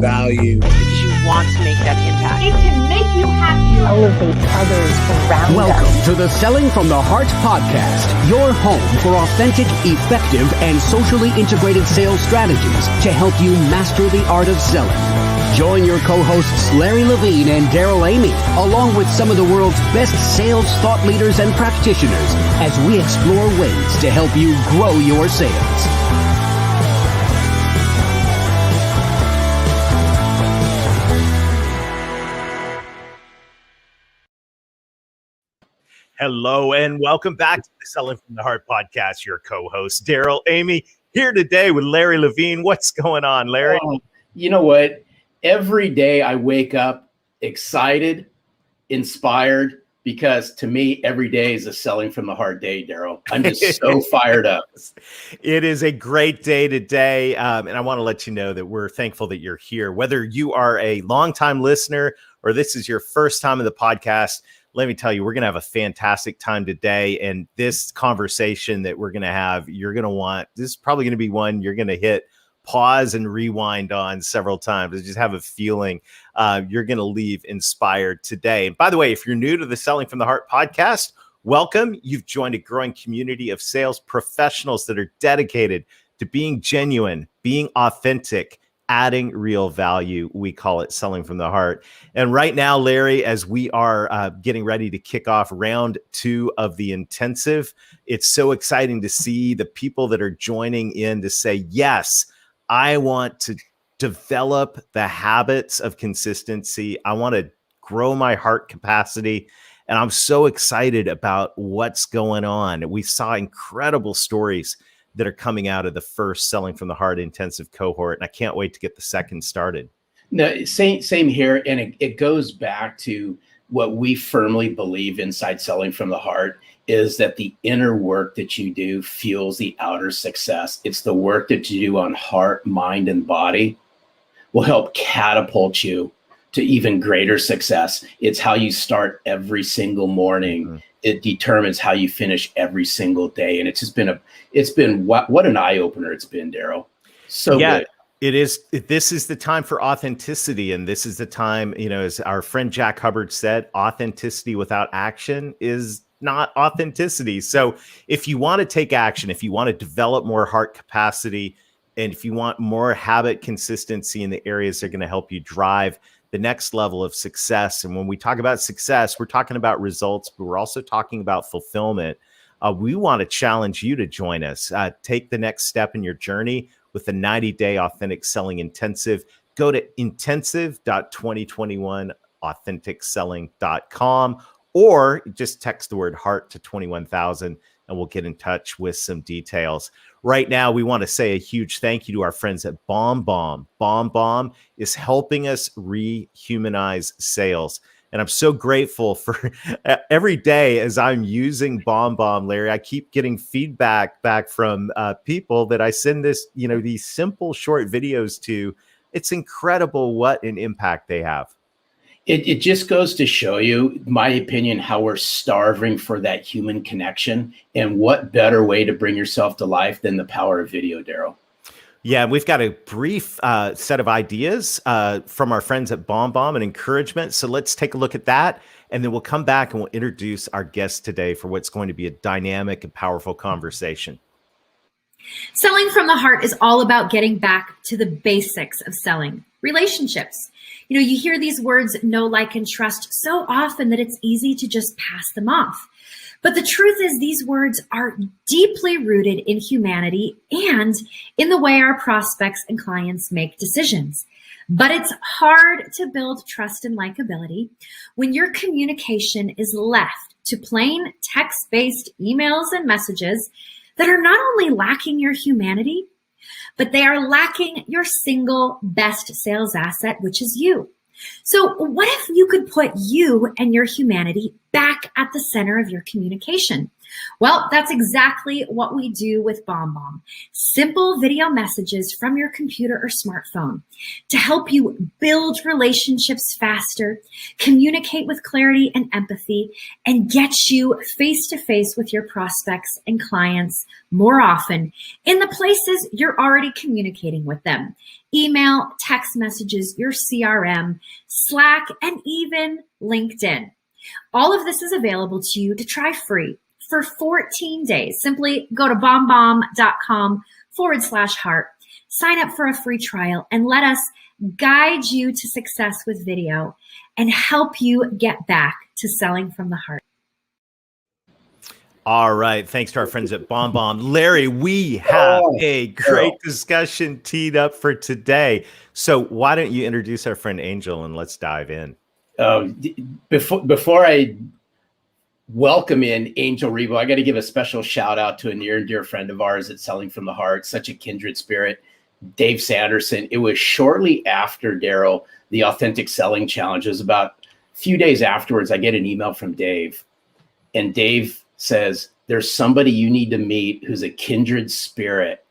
value. Because you want to make that impact. It can make you happier. Elevate others around Welcome us. to the Selling from the Heart podcast, your home for authentic, effective, and socially integrated sales strategies to help you master the art of selling. Join your co-hosts Larry Levine and Daryl Amy, along with some of the world's best sales thought leaders and practitioners, as we explore ways to help you grow your sales. Hello and welcome back to the Selling from the Heart podcast. Your co-host Daryl Amy here today with Larry Levine. What's going on, Larry? You know what? Every day I wake up excited, inspired, because to me, every day is a Selling from the Heart day, Daryl. I'm just so fired up. It is a great day today. And I want to let you know that we're thankful that you're here. Whether you are a longtime listener or this is your first time in the podcast, let me tell you, we're going to have a fantastic time today. And this conversation that we're going to have, you're going to want, this is probably going to be one you're going to hit pause and rewind on several times. I just have a feeling you're going to leave inspired today. And by the way, if you're new to the Selling from the Heart podcast, welcome. You've joined a growing community of sales professionals that are dedicated to being genuine, being authentic, adding real value. We call it Selling from the Heart. And right now, Larry, as we are getting ready to kick off round 2 of the intensive, it's so exciting to see the people that are joining in to say, yes, I want to develop the habits of consistency. I want to grow my heart capacity. And I'm so excited about what's going on. We saw incredible stories that are coming out of the first Selling from the Heart intensive cohort. And I can't wait to get the second started. No, same here. And it goes back to what we firmly believe inside Selling from the Heart is that the inner work that you do fuels the outer success. It's the work that you do on heart, mind, and body will help catapult you to even greater success. It's how you start every single morning. Mm-hmm. It determines how you finish every single day. And it's just been what an eye opener it's been, Daryl. So yeah, good. It is. This is the time for authenticity. And this is the time, as our friend Jack Hubbard said, authenticity without action is not authenticity. So if you want to take action, if you want to develop more heart capacity, and if you want more habit consistency in the areas that are going to help you drive the next level of success. And when we talk about success, we're talking about results, but we're also talking about fulfillment. We want to challenge you to join us. Take the next step in your journey with the 90-day authentic selling intensive. Go to intensive.2021authenticselling.com or just text the word heart to 21,000 and we'll get in touch with some details. Right now, we want to say a huge thank you to our friends at BombBomb. BombBomb is helping us rehumanize sales. And I'm so grateful for every day as I'm using BombBomb, Larry, I keep getting feedback back from people that I send these simple short videos to. It's incredible what an impact they have. It just goes to show you, my opinion, how we're starving for that human connection. And what better way to bring yourself to life than the power of video, Daryl? Yeah, we've got a brief set of ideas from our friends at BombBomb and encouragement. So let's take a look at that. And then we'll come back and we'll introduce our guest today for what's going to be a dynamic and powerful conversation. Selling from the Heart is all about getting back to the basics of selling, relationships. You hear these words, know, like, and trust so often that it's easy to just pass them off. But the truth is these words are deeply rooted in humanity and in the way our prospects and clients make decisions. But it's hard to build trust and likability when your communication is left to plain text-based emails and messages that are not only lacking your humanity, but they are lacking your single best sales asset, which is you. So what if you could put you and your humanity back at the center of your communication? Well, that's exactly what we do with BombBomb. Simple video messages from your computer or smartphone to help you build relationships faster, communicate with clarity and empathy, and get you face to face with your prospects and clients more often in the places you're already communicating with them. Email, text messages, your CRM, Slack, and even LinkedIn. All of this is available to you to try free for 14 days. Simply go to bombbomb.com/heart, sign up for a free trial, and let us guide you to success with video and help you get back to selling from the heart. All right. Thanks to our friends at BombBomb. Larry, we have a great discussion teed up for today. So why don't you introduce our friend Angel and let's dive in. Before I welcome in Angel Ribo, I got to give a special shout out to a near and dear friend of ours at Selling from the Heart, such a kindred spirit, Dave Sanderson. It was shortly after, Daryl, the Authentic Selling Challenge. It was about a few days afterwards, I get an email from Dave, and Dave says, there's somebody you need to meet who's a kindred spirit,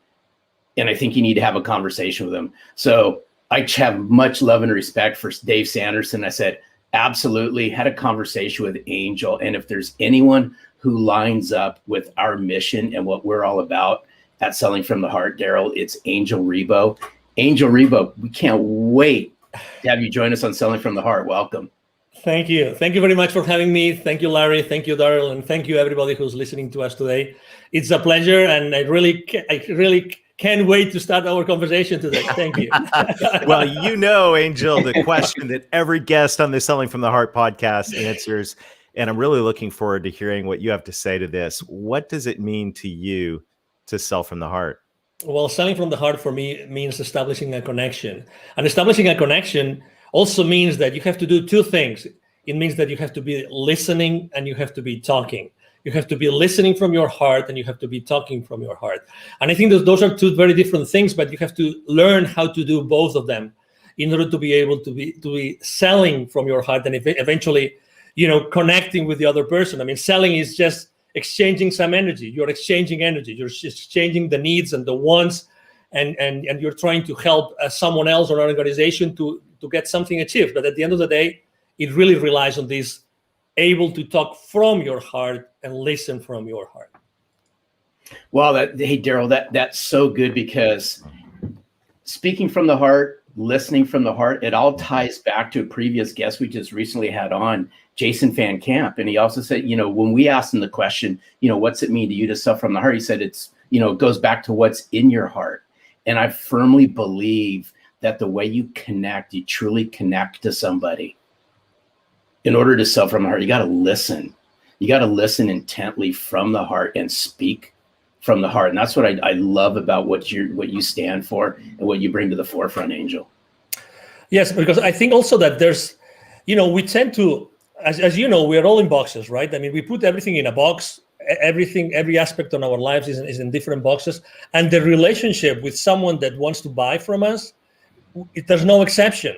and I think you need to have a conversation with him. So I have much love and respect for Dave Sanderson. I said, absolutely. Had a conversation with Angel, and if there's anyone who lines up with our mission and what we're all about at Selling from the Heart, Daryl, it's Angel Ribo. Angel Ribo, we can't wait to have you join us on Selling from the Heart. Welcome. Thank you. Thank you very much for having me. Thank you, Larry. Thank you, Daryl. And thank you, everybody who's listening to us today. It's a pleasure. And I really can't wait to start our conversation today. Thank you. Well, you know, Angel, the question that every guest on the Selling from the Heart podcast answers, and I'm really looking forward to hearing what you have to say to this. What does it mean to you to sell from the heart? Well, selling from the heart for me means establishing a connection. And establishing a connection also means that you have to do two things. It means that you have to be listening and you have to be talking. You have to be listening from your heart and you have to be talking from your heart. And I think that those are two very different things, but you have to learn how to do both of them in order to be able to be selling from your heart and eventually, connecting with the other person. I mean, selling is just exchanging some energy. You're exchanging energy. You're just exchanging the needs and the wants, and you're trying to help someone else or an organization to get something achieved. But at the end of the day, it really relies on this able to talk from your heart and listen from your heart. Well, hey, Daryl, that's so good, because speaking from the heart, listening from the heart, it all ties back to a previous guest we just recently had on, Jason Van Camp. And he also said, when we asked him the question, what's it mean to you to sell from the heart? He said, it goes back to what's in your heart. And I firmly believe that the way you connect, you truly connect to somebody. In order to sell from the heart, you got to listen. You got to listen intently from the heart and speak from the heart. And that's what I love about what you stand for and what you bring to the forefront, Angel. Yes, because I think also that there's, we tend to, as you know, we're all in boxes, right? I mean, we put everything in a box. Every aspect of our lives is in different boxes. And the relationship with someone that wants to buy from us, there's no exception.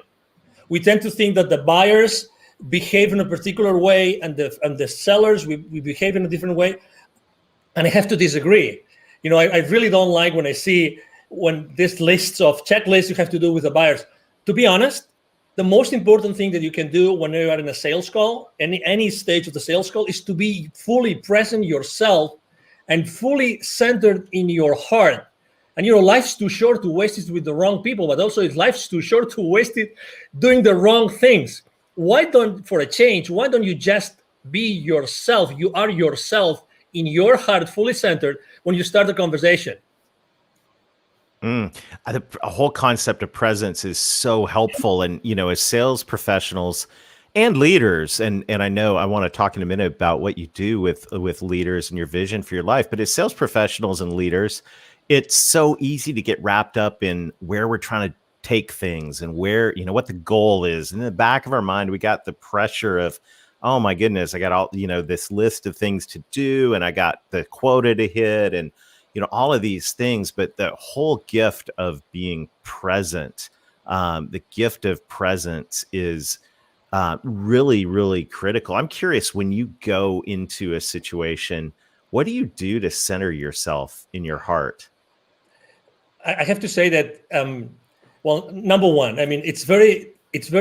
We tend to think that the buyers behave in a particular way and the sellers, we behave in a different way. And I have to disagree. I really don't like when I see this lists of checklists you have to do with the buyers. To be honest, the most important thing that you can do when you are in a sales call, any stage of the sales call, is to be fully present yourself and fully centered in your heart. And life's too short to waste it with the wrong people, but also life's too short to waste it doing the wrong things. For a change, why don't you just be yourself? You are yourself in your heart, fully centered when you start the conversation. A whole concept of presence is so helpful. And, as sales professionals and leaders, and I know I want to talk in a minute about what you do with leaders and your vision for your life, but as sales professionals and leaders, it's so easy to get wrapped up in where we're trying to take things and where, what the goal is. And in the back of our mind, we got the pressure of, oh my goodness, I got all, this list of things to do, and I got the quota to hit, and, all of these things. But the whole gift of being present, the gift of presence is really, really critical. I'm curious, when you go into a situation, What do you do to center yourself in your heart? I have to say that, well, number one, I mean, it's very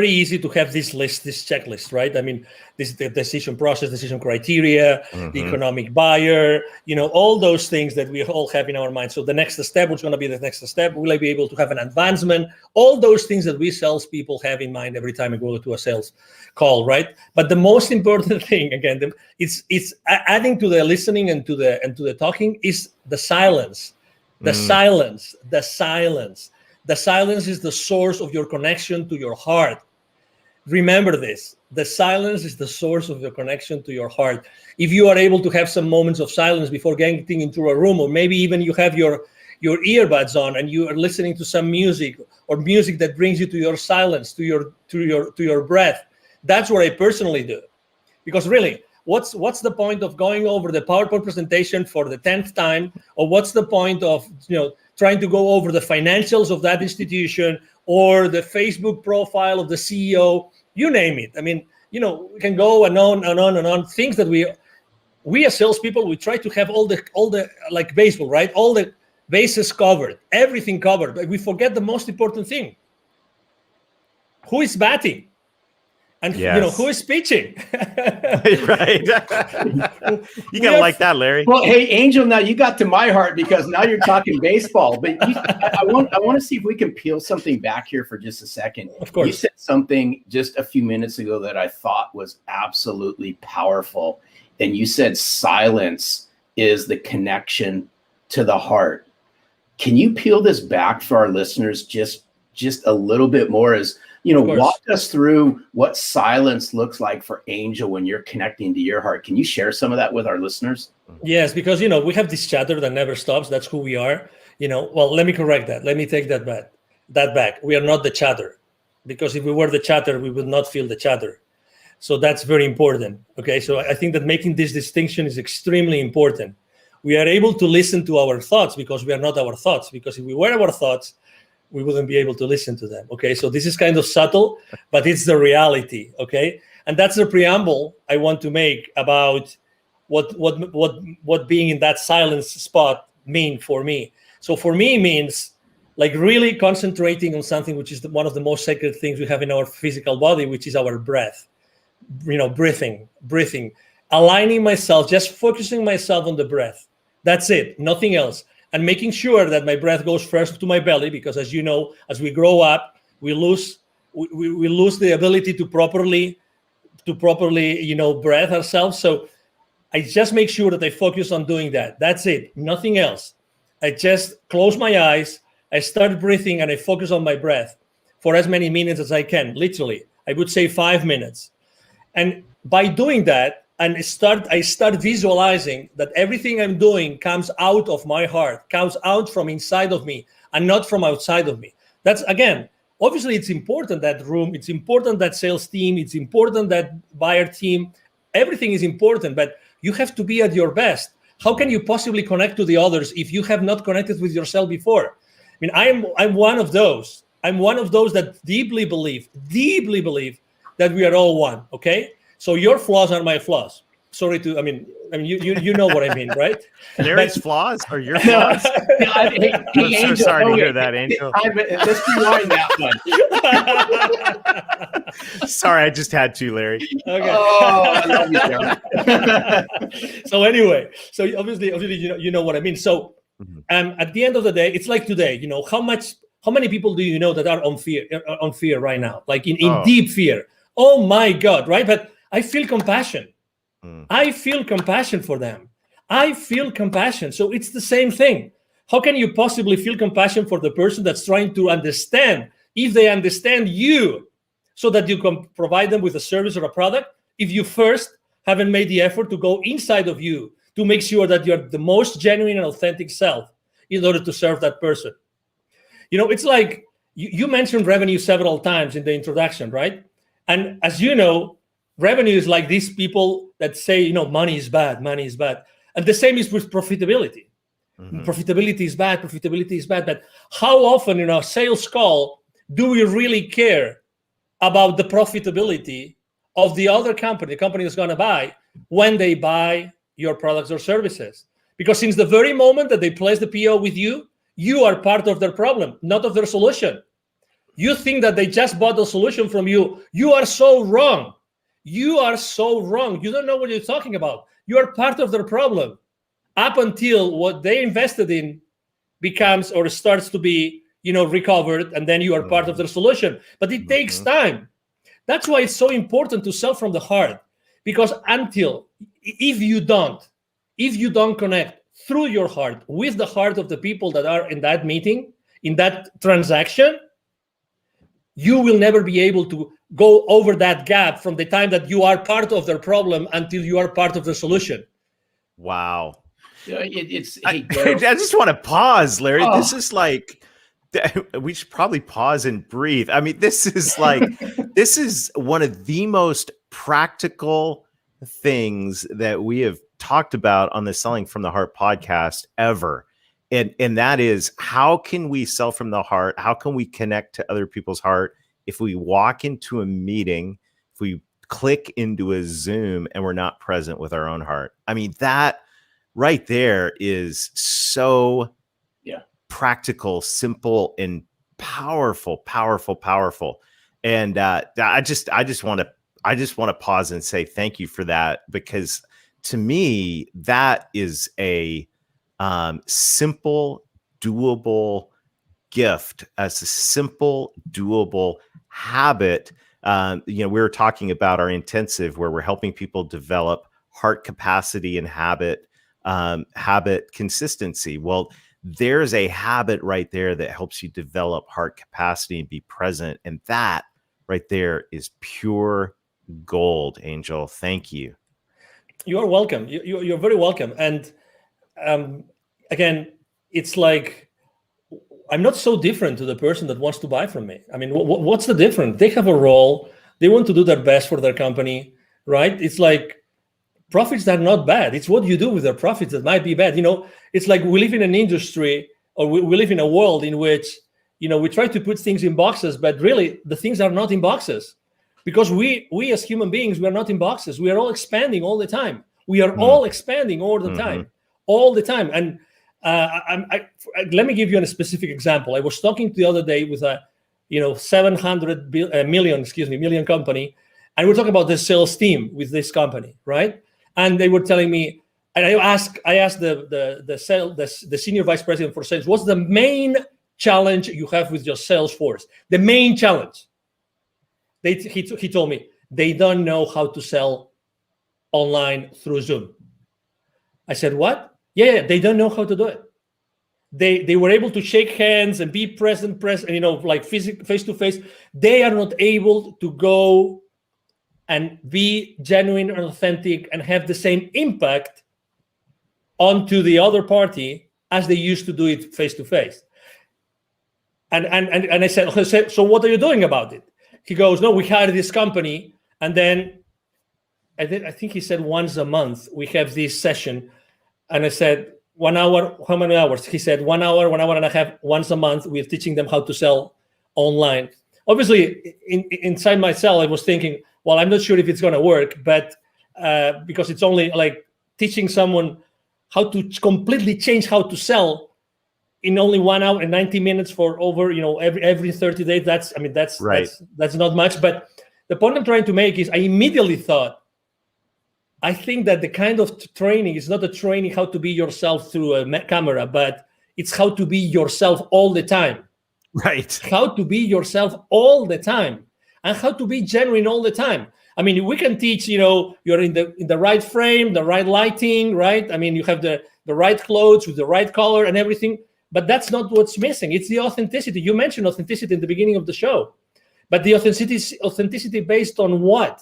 easy to have this list, this checklist, right? I mean, this the decision process, decision criteria, the economic buyer, all those things that we all have in our mind. So the next step, what's going to be the next step? Will I be able to have an advancement? All those things that we salespeople have in mind every time we go to a sales call, right? But the most important thing, again, it's adding to the listening and to the talking is the silence. The silence. The silence is the source of your connection to your heart. Remember this. The silence is the source of your connection to your heart. If you are able to have some moments of silence before getting into a room, or maybe even you have your earbuds on and you are listening to some music, or music that brings you to your silence, to your breath, that's what I personally do. Because really, what's the point of going over the PowerPoint presentation for the 10th time, or what's the point of trying to go over the financials of that institution or the Facebook profile of the CEO, you name it. I mean, we can go and on and on and on. Things that we as salespeople, we try to have all the like baseball, right? All the bases covered, everything covered, but we forget the most important thing. Who is batting? And who is pitching? Right. You gotta like that, Larry. Well, hey, Angel, now you got to my heart because now you're talking baseball. But I want to see if we can peel something back here for just a second. Of course. You said something just a few minutes ago that I thought was absolutely powerful. And you said silence is the connection to the heart. Can you peel this back for our listeners just a little bit more? As walk us through what silence looks like for Angel when you're connecting to your heart. Can you share some of that with our listeners? Yes, because, we have this chatter that never stops. That's who we are. Well, let me correct that. Let me take that back. We are not the chatter, because if we were the chatter, we would not feel the chatter. So that's very important. Okay. So I think that making this distinction is extremely important. We are able to listen to our thoughts because we are not our thoughts, because if we were our thoughts, we wouldn't be able to listen to them. Okay, so this is kind of subtle, but it's the reality. Okay, and that's the preamble I want to make about what being in that silence spot mean for me. So for me, it means like really concentrating on something which is one of the most sacred things we have in our physical body, which is our breath. Breathing, aligning myself, just focusing myself on the breath. That's it, nothing else. And making sure that my breath goes first to my belly, because as you know, as we grow up, we lose the ability to properly breathe ourselves. So I just make sure that I focus on doing that. That's it, nothing else. I just close my eyes, I start breathing, and I focus on my breath for as many minutes as I can. Literally, I would say 5 minutes. And by doing that, and I start visualizing that everything I'm doing comes out of my heart, comes out from inside of me and not from outside of me. That's, again, obviously it's important, that room, it's important, that sales team, it's important, that buyer team, everything is important, but you have to be at your best. How can you possibly connect to the others if you have not connected with yourself before? I mean, I'm one of those. I'm one of those that deeply believe that we are all one, okay? So your flaws are my flaws. Sorry to, you know what I mean, right? Larry's flaws are your flaws? Hey, I'm Angel, so sorry to hear that, Angel. Let's rewind that one. Sorry, I just had to, Larry. Okay. Oh, I love you, John. So anyway, so obviously, you know what I mean. So at the end of the day, it's like today, how many people do you know that are on fear right now? Like in deep fear. Oh my God, right? But I feel compassion. I feel compassion for them. I feel compassion. So it's the same thing. How can you possibly feel compassion for the person that's trying to understand, if they understand you, so that you can provide them with a service or a product, if you first haven't made the effort to go inside of you to make sure that you're the most genuine and authentic self in order to serve that person? It's like you mentioned revenue several times in the introduction, right? And as you know, revenue is like these people that say, money is bad. And the same is with profitability. Profitability is bad. But how often in our sales call do we really care about the profitability of the other company, the company that's going to buy, when they buy your products or services. Because since the very moment that they place the PO with you, you are part of their problem, not of their solution. You think that they just bought the solution from you. You are so wrong. You are so wrong. You don't know what you're talking about. You are part of their problem up until what they invested in becomes or starts to be, recovered, and then you are part of their solution. But it takes time. That's why it's so important to sell from the heart, because if you don't connect through your heart with the heart of the people that are in that meeting, in that transaction, you will never be able to go over that gap from the time that you are part of their problem until you are part of the solution. Wow. I just want to pause, Larry. This is like, we should probably pause and breathe. I mean, this is like, this is one of the most practical things that we have talked about on the Selling from the Heart podcast ever. And that is, how can we sell from the heart? How can we connect to other people's heart if we walk into a meeting, if we click into a Zoom and we're not present with our own heart? I mean, that right there is so practical, simple, and powerful. And I just want to pause and say thank you for that, because to me, that is a simple, doable gift, as a simple, doable habit. We were talking about our intensive, where we're helping people develop heart capacity and habit consistency. Well, there's a habit right there that helps you develop heart capacity and be present. And that right there is pure gold, Angel. Thank you. You're welcome. You're very welcome. And again, it's like, I'm not so different to the person that wants to buy from me. I mean, what's the difference? They have a role. They want to do their best for their company, right? It's like, profits are not bad. It's what you do with their profits that might be bad. It's like we live in an industry, or we live in a world in which, we try to put things in boxes, but really the things are not in boxes, because we as human beings, we are not in boxes. We are all expanding all the time. We are all expanding all the time. And let me give you a specific example. I was talking the other day with a 700 million company, and we're talking about the sales team with this company, right? And they were telling me, and I asked the senior vice president for sales, what's the main challenge you have with your sales force? The main challenge. He told me they don't know how to sell online through Zoom. I said, what? Yeah, they don't know how to do it. They were able to shake hands and be present, like face to face. They are not able to go and be genuine and authentic and have the same impact onto the other party as they used to do it face to face. And I said, so what are you doing about it? He goes, no, we hired this company, and then I think he said once a month we have this session. And I said, 1 hour, how many hours? He said 1 hour, 1 hour and a half, once a month. We're teaching them how to sell online. Obviously, inside myself, I was thinking, well, I'm not sure if it's going to work, but because it's only like teaching someone how to completely change how to sell in only 1 hour and 90 minutes for over, every 30 days. That's right. That's not much. But the point I'm trying to make is I immediately thought, I think that the kind of training is not a training how to be yourself through a camera, but it's how to be yourself all the time. Right. How to be yourself all the time, and how to be genuine all the time. I mean, we can teach, you're in the right frame, the right lighting, right? I mean, you have the right clothes with the right color and everything, but that's not what's missing. It's the authenticity. You mentioned authenticity in the beginning of the show, but the authenticity based on what?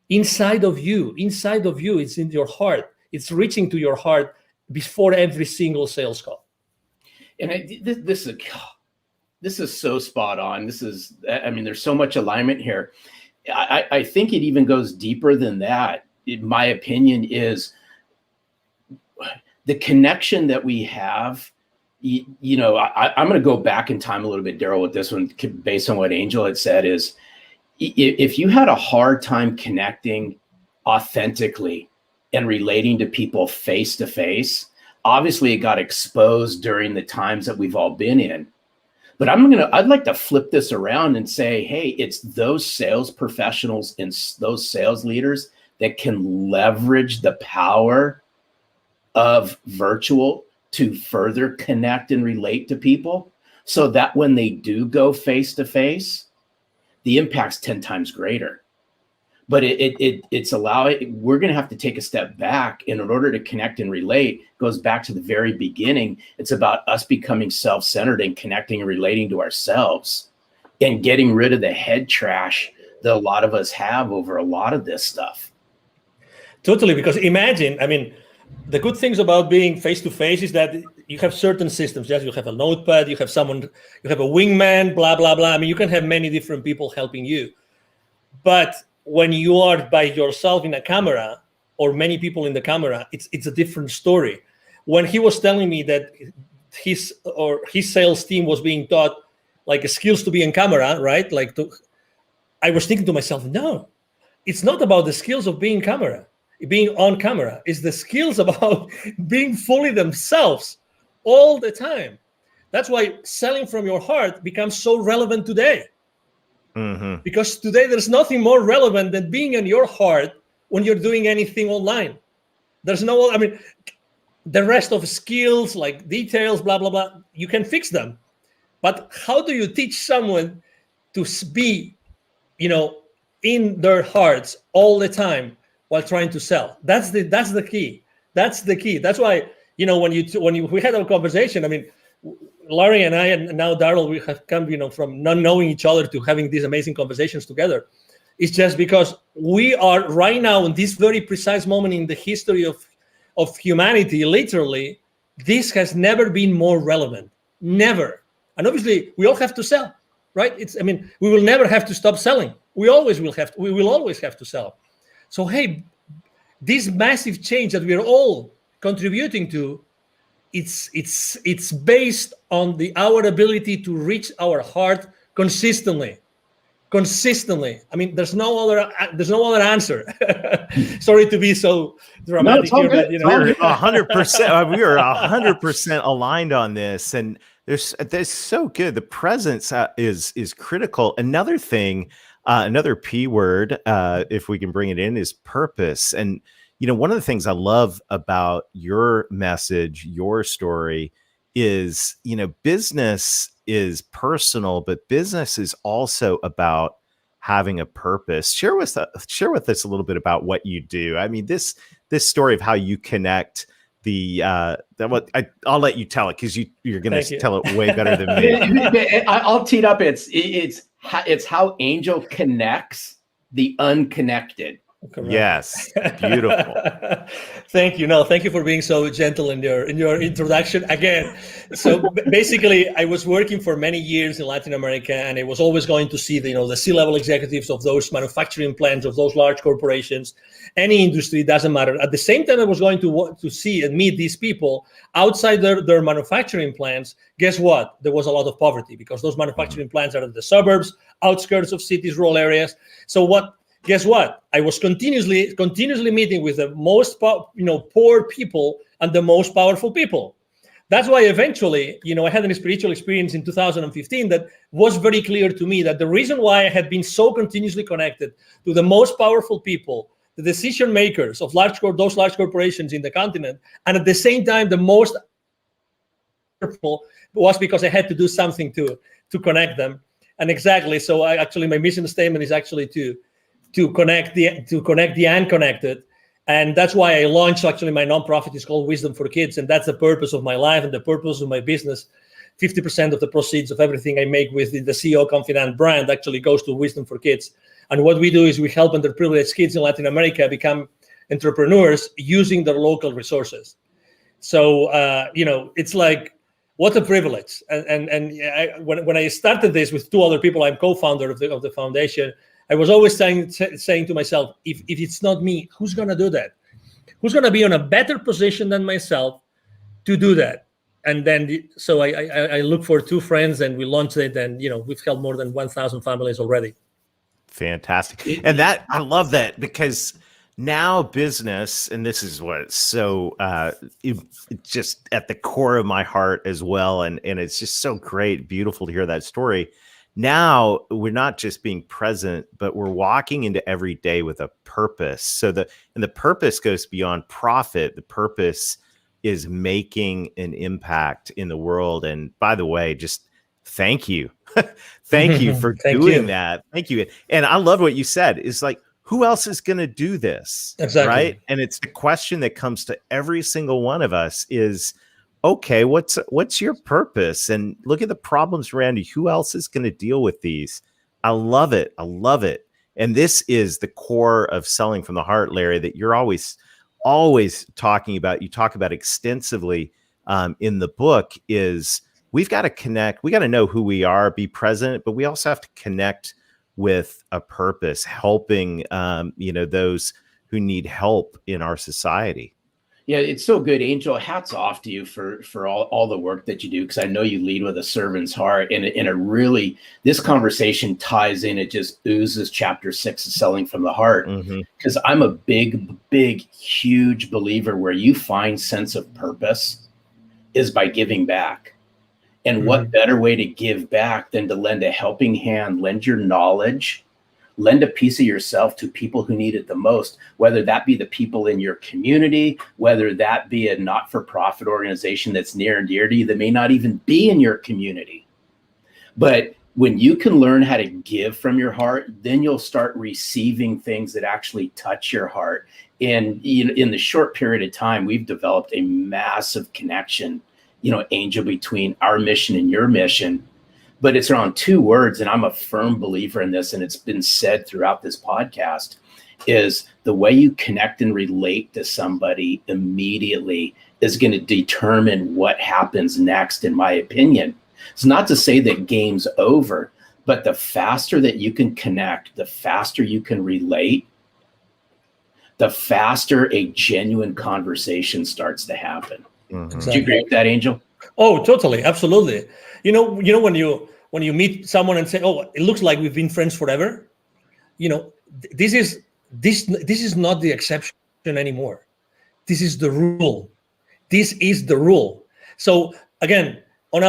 Inside of you, it's in your heart. It's reaching to your heart before every single sales call. And this is so spot on. There's so much alignment here. I think it even goes deeper than that. In my opinion, is the connection that we have. I'm going to go back in time a little bit, Daryl, with this one, based on what Angel had said, is if you had a hard time connecting authentically and relating to people face to face. Obviously, it got exposed during the times that we've all been in. But I'd like to flip this around and say, hey, it's those sales professionals and those sales leaders that can leverage the power of virtual to further connect and relate to people, so that when they do go face to face, the impact's 10 times greater. But we're going to have to take a step back. And in order to connect and relate, goes back to the very beginning. It's about us becoming self-centered and connecting and relating to ourselves and getting rid of the head trash that a lot of us have over a lot of this stuff. Totally, because imagine, I mean, the good things about being face-to-face is that you have certain systems. Yes, you have a notepad, you have someone, you have a wingman, blah, blah, blah. I mean, you can have many different people helping you. But when you are by yourself in a camera or many people in the camera, it's a different story. When he was telling me that his sales team was being taught like skills to be in camera, right? I was thinking to myself, no, it's not about the skills of being on camera. It's the skills about being fully themselves all the time. That's why selling from your heart becomes so relevant today. Mm-hmm. Because today there's nothing more relevant than being in your heart when you're doing anything online. There's the rest of skills like details, blah, blah, blah, you can fix them. But how do you teach someone to be, in their hearts all the time while trying to sell? That's the key. That's the key. That's why, when we had our conversation, I mean, Larry and I, and now Daryl, we have come, from not knowing each other to having these amazing conversations together. It's just because we are right now in this very precise moment in the history of humanity, literally, this has never been more relevant. Never. And obviously, we all have to sell, right? We will never have to stop selling. We will always have to sell. So, hey, this massive change that we are all contributing to, it's based on our ability to reach our heart consistently. I mean, there's no other answer. Sorry to be so dramatic here, but we're 100%. We are 100% aligned on this, and there's so good. The presence is critical. Another thing, another P word, if we can bring it in, is purpose. And one of the things I love about your message, your story, is, business is personal, but business is also about having a purpose. Share with us a little bit about what you do. I mean, this story of how you connect I'll let you tell it, because you're going to tell it way better than me. I'll tee it up. It's how Angel connects the unconnected. Correct. Yes, beautiful. Thank you. No, thank you for being so gentle in your introduction again. So basically, I was working for many years in Latin America, and I was always going to see the C-level executives of those manufacturing plants, of those large corporations, any industry, doesn't matter. At the same time, I was going to see and meet these people outside their manufacturing plants. Guess what? There was a lot of poverty, because those manufacturing plants are in the suburbs, outskirts of cities, rural areas. So guess what? I was continuously meeting with the most poor people and the most powerful people. That's why eventually, I had a spiritual experience in 2015 that was very clear to me that the reason why I had been so continuously connected to the most powerful people, the decision makers of those large corporations in the continent, and at the same time the most powerful, was because I had to do something to connect them. And exactly, so my mission statement is actually to connect the unconnected. And that's why I launched, my nonprofit is called Wisdom for Kids. And that's the purpose of my life and the purpose of my business. 50% of the proceeds of everything I make with the CEO Confidant brand actually goes to Wisdom for Kids. And what we do is we help underprivileged kids in Latin America become entrepreneurs using their local resources. So, it's like, what a privilege. When I started this with two other people, I'm co-founder of the foundation, I was always saying to myself, if it's not me, who's going to do that? Who's going to be in a better position than myself to do that? And then, so I look for two friends, and we launched it, and we've helped more than 1,000 families already. Fantastic. And I love that, because now business, and this is what's so it's just at the core of my heart as well, and it's just so great, beautiful to hear that story. Now we're not just being present, but we're walking into every day with a purpose. So the purpose goes beyond profit. The purpose is making an impact in the world. And by the way, just thank you. Thank you for doing that. Thank you. And I love what you said. Is like, who else is going to do this? Exactly. Right. And it's the question that comes to every single one of us is, okay, what's your purpose? And look at the problems around you. Who else is going to deal with these? I love it. I love it. And this is the core of Selling from the Heart, Larry, that you're always talking about. You talk about extensively in the book is we've got to connect. We got to know who we are, be present, but we also have to connect with a purpose, helping, those who need help in our society. Yeah, it's so good, Angel. Hats off to you for all the work that you do, because I know you lead with a servant's heart, and it really, this conversation ties in. It just oozes chapter 6 of Selling from the Heart, because I'm a big, huge believer where you find sense of purpose is by giving back. And what better way to give back than to lend a helping hand, lend your knowledge, lend a piece of yourself to people who need it the most, whether that be the people in your community, whether that be a not-for-profit organization that's near and dear to you that may not even be in your community. But when you can learn how to give from your heart, then you'll start receiving things that actually touch your heart. And in the short period of time, we've developed a massive connection, Angel, between our mission and your mission. But it's around 2 words, and I'm a firm believer in this, and it's been said throughout this podcast, is the way you connect and relate to somebody immediately is going to determine what happens next, in my opinion. It's not to say that game's over, but the faster that you can connect, the faster you can relate, the faster a genuine conversation starts to happen. Exactly. Do you agree with that, Angel? Oh, totally. Absolutely. When you meet someone and say, oh, it looks like we've been friends forever. This is not the exception anymore. This is the rule. This is the rule. So again, on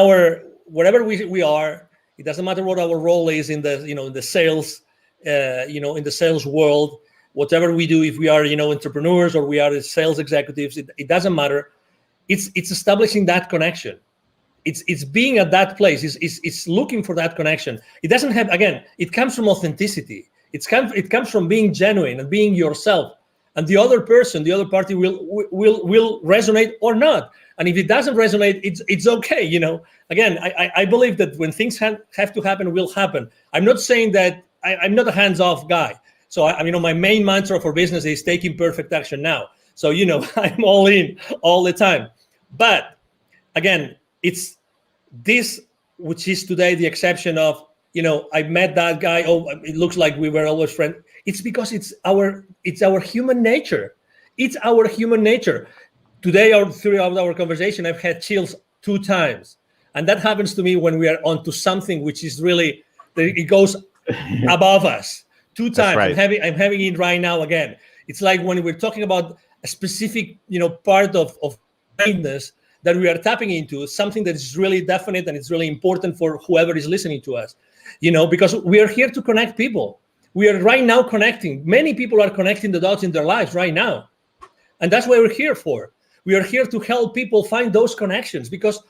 wherever we are, it doesn't matter what our role is in the sales, in the sales world, whatever we do, if we are, entrepreneurs or we are sales executives, it doesn't matter. It's establishing that connection. It's being at that place. It's looking for that connection. It doesn't have, again, it comes from authenticity. It comes from being genuine and being yourself. And the other person, the other party will resonate or not. And if it doesn't resonate, it's okay. Again, I believe that when things have to happen, will happen. I'm not saying that I'm not a hands-off guy. So my main mantra for business is taking perfect action now. So, I'm all in all the time. But again, it's this, which is today the exception of, I met that guy. Oh, it looks like we were always friends. It's because it's our human nature. It's our human nature. Today, or throughout our conversation, I've had chills 2 times. And that happens to me when we are onto something which is really, it goes above us. 2 times. Right. I'm having it right now again. It's like when we're talking about a specific, part of kindness that we are tapping into, something that is really definite and it's really important for whoever is listening to us, because we are here to connect people. We are right now connecting. Many people are connecting the dots in their lives right now. And that's what we're here for. We are here to help people find those connections, because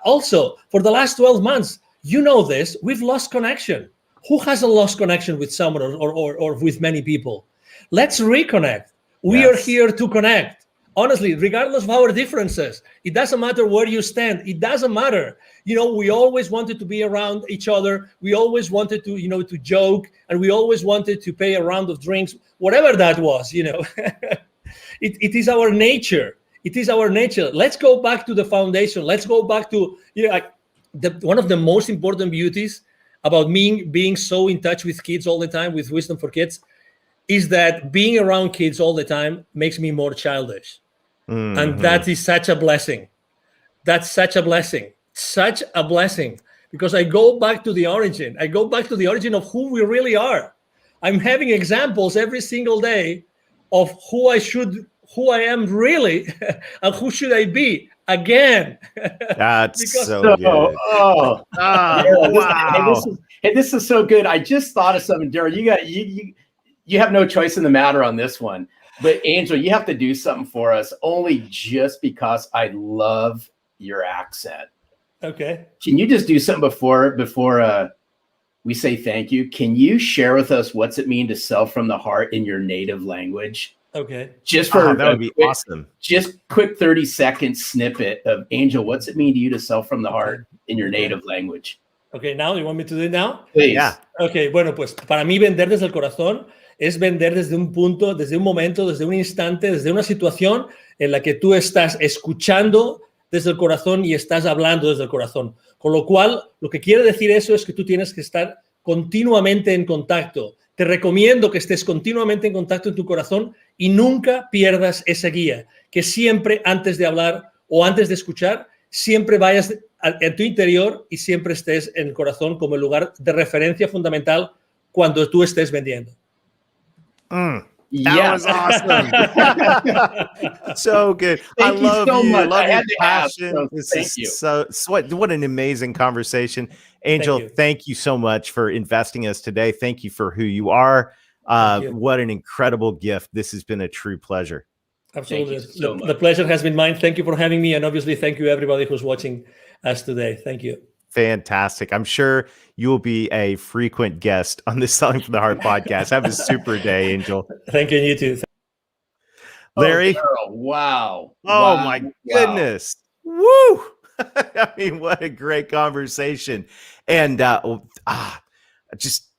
also for the last 12 months, this, we've lost connection. Who hasn't lost connection with someone or with many people? Let's reconnect. We are here to connect. Honestly, regardless of our differences, it doesn't matter where you stand. It doesn't matter. We always wanted to be around each other. We always wanted to, to joke, and we always wanted to pay a round of drinks, whatever that was, It is our nature. It is our nature. Let's go back to the foundation. Let's go back to, one of the most important beauties about me being so in touch with kids all the time, with Wisdom for Kids, is that being around kids all the time makes me more childish. Mm-hmm. And that is such a blessing. That's such a blessing. Such a blessing. Because I go back to the origin. I go back to the origin of who we really are. I'm having examples every single day of who I am really, and who should I be again. That's Because- so good. Oh, Oh, wow. this is so good. I just thought of something, Daryl. You have no choice in the matter on this one. But Angel, you have to do something for us, only just because I love your accent. Okay. Can you just do something before we say thank you? Can you share with us what's it mean to sell from the heart in your native language? Okay. Just for That would be awesome. Just quick 30-second snippet of Angel. What's it mean to you to sell from the heart in your native language? Okay, now you want me to do it now? Please. Yeah. Ok, bueno, pues para mí vender desde el corazón es vender desde un punto, desde un momento, desde un instante, desde una situación en la que tú estás escuchando desde el corazón y estás hablando desde el corazón. Con lo cual, lo que quiere decir eso es que tú tienes que estar continuamente en contacto. Te recomiendo que estés continuamente en contacto en tu corazón y nunca pierdas esa guía. Que siempre antes de hablar o antes de escuchar, siempre vayas en tu interior y siempre estés en el corazón como el lugar de referencia fundamental cuando tú estés vendiendo. That Yes. was awesome. So good. Thank I you love so you. much. Love I your had to ask, passion. so This thank is you. so what an amazing conversation. Angel, you. thank you so much for investing us today. Thank you for who you are. Thank you. What an incredible gift. This has been a true pleasure. Absolutely. Thank you so much. The pleasure has been mine. Thank you for having me. And obviously, thank you everybody who's watching us today. Thank you. Fantastic. I'm sure you will be a frequent guest on the Selling from the Heart podcast. Have a super day, Angel. Thank you, and you too. Larry. Oh, Daryl, wow. Oh Wow. my Wow. goodness. Woo. I mean, what a great conversation. And I just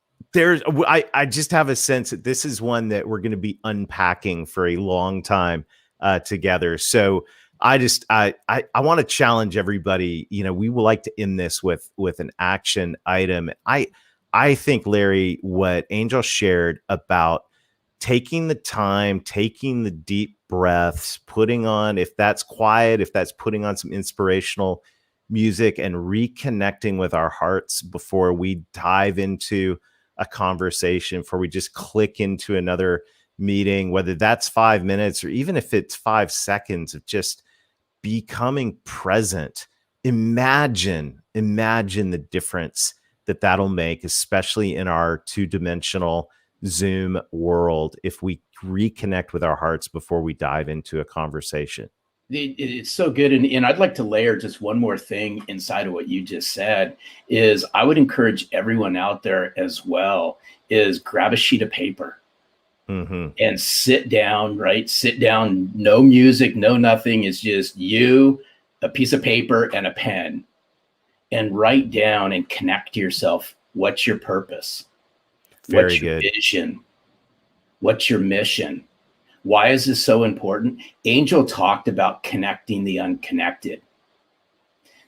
have a sense that this is one that we're going to be unpacking for a long time together. So I want to challenge everybody. You know, we would like to end this with an action item. I think, Larry, what Angel shared about taking the time, taking the deep breaths, putting on, if that's quiet, if that's putting on some inspirational music and reconnecting with our hearts before we dive into a conversation, before we just click into another meeting, whether that's 5 minutes or even if it's 5 seconds of just becoming present. Imagine the difference that'll make, especially in our two-dimensional Zoom world, if we reconnect with our hearts before we dive into a conversation. It's so good. And I'd like to layer just one more thing inside of what you just said is I would encourage everyone out there as well is grab a sheet of paper and sit down, right? Sit down, no music, no nothing. It's just you, a piece of paper and a pen, and write down and connect to yourself. What's your purpose? What's your vision? What's your mission? Why is this so important? Angel talked about connecting the unconnected.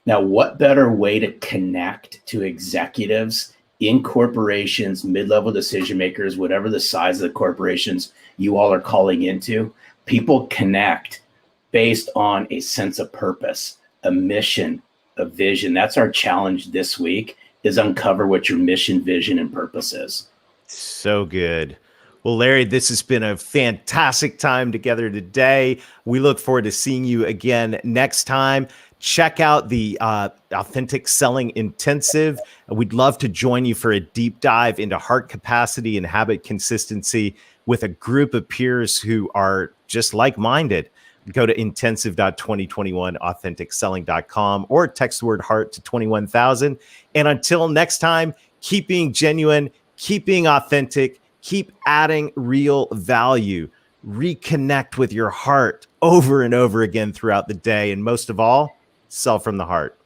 Now, what better way to connect to executives in corporations, mid-level decision makers, whatever the size of the corporations you all are calling into? People connect based on a sense of purpose, a mission, a vision. That's our challenge this week, is uncover what your mission, vision, and purpose is. So good. Well, Larry, this has been a fantastic time together today. We look forward to seeing you again next time. Check out the Authentic Selling Intensive. We'd love to join you for a deep dive into heart capacity and habit consistency with a group of peers who are just like-minded. Go to intensive.2021authenticselling.com or text the word heart to 21,000. And until next time, keep being genuine, keep being authentic, keep adding real value. Reconnect with your heart over and over again throughout the day. And most of all, sell from the heart.